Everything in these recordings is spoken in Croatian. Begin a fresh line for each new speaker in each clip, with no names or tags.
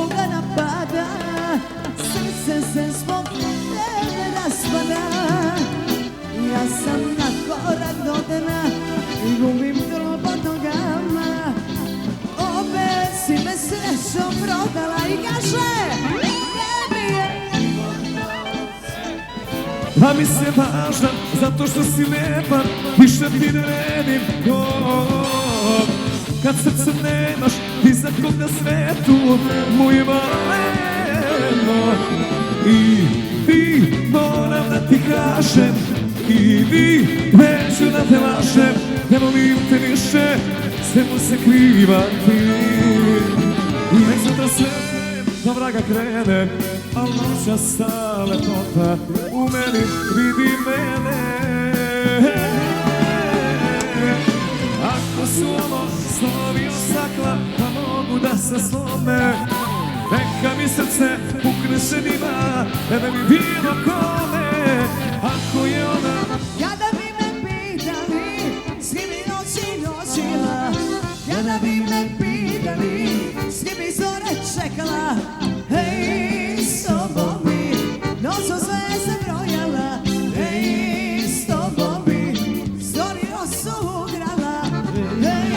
koga napada, srce se zbog tebe raspada. Ja sam na korak do dna i gubim tlo pod nogama. Opet si me srećom prodala i kaže tebi je
Pa mi se važan zato što si lepa, više ti ne vredim kad srce nemaš, ti za kog na svetu, moje maleno. I ti moram da ti kažem, i vi neću da te lažem, ne volim te više, svemu se krivati. Nek sutra sve do vraga krene, al noća sta lepota u meni vidi mene. Ako su ovo snovi od stakla, pa mogu da se slome, neka mi srce pukne šedima, ne da mi bilo kome. Ako je ona,
kada bi me pitali, svi bi noći noćila. Kada bi me pitali, svi bi zore čekala. Hej, s tobom bi noću sve se brojala. Hej, s tobom bi zori noću ugrala. Hej.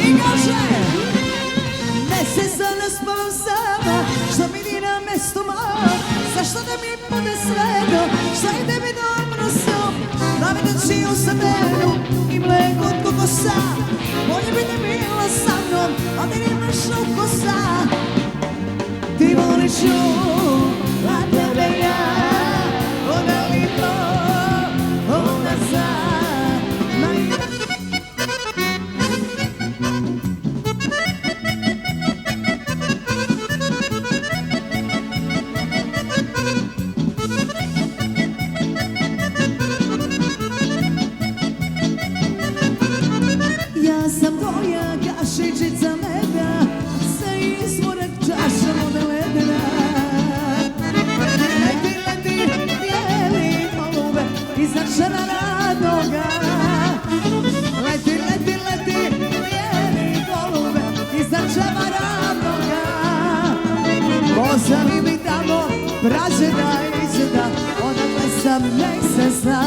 I kaže, mesec dana spavam sama, što mi di na mestu mom. Zašto da mi bude svedo, šta je tebi dobro sam. Navidat čiju sam menu i mleko od kokosa. Bolje bi te bila sa mnom, a ti nemaš ukusa. Ti voliš nju, a tebe ja, ona li to, ona za. Ja sam tvoja kašičica meda, sa izvorek čaša vode ledena. Leti, leti, bijeli golube iznad žena radnoga. Leti, leti, leti, bijeli golube iznad žena radnoga. Pozavi mi tamo pražena izda, odakle sam nek se zna.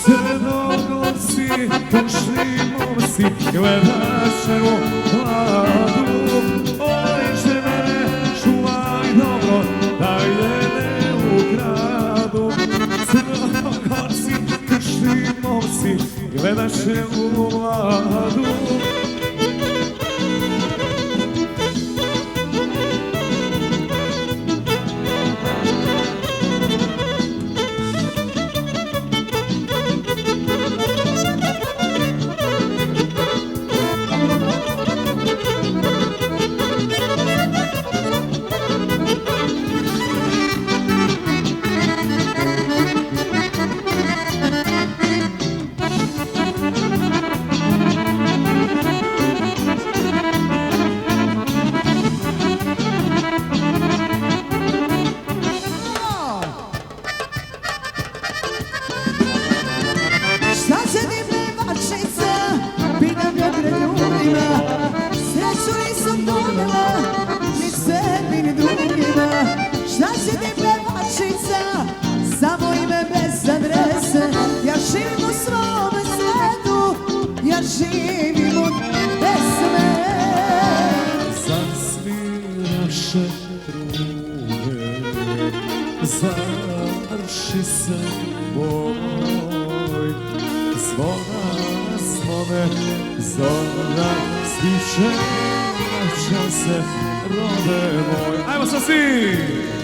Crnogorci, pošli momci, gledaše u hladu. Oj, žene, čuvaj dobro, daj ne ukradu. Crnogorci, pošli momci, gledaše u hladu. Sreću nisam dobila, ni sebi ni drugima. Šta će ti pevačica, samo ime bez adrese. Ja živim u svome svetu, ja živim od pesme. Zasviraše trube, završi se boj. Zvona slone zora stiče na čase, rode moj. Ajmo sa svi!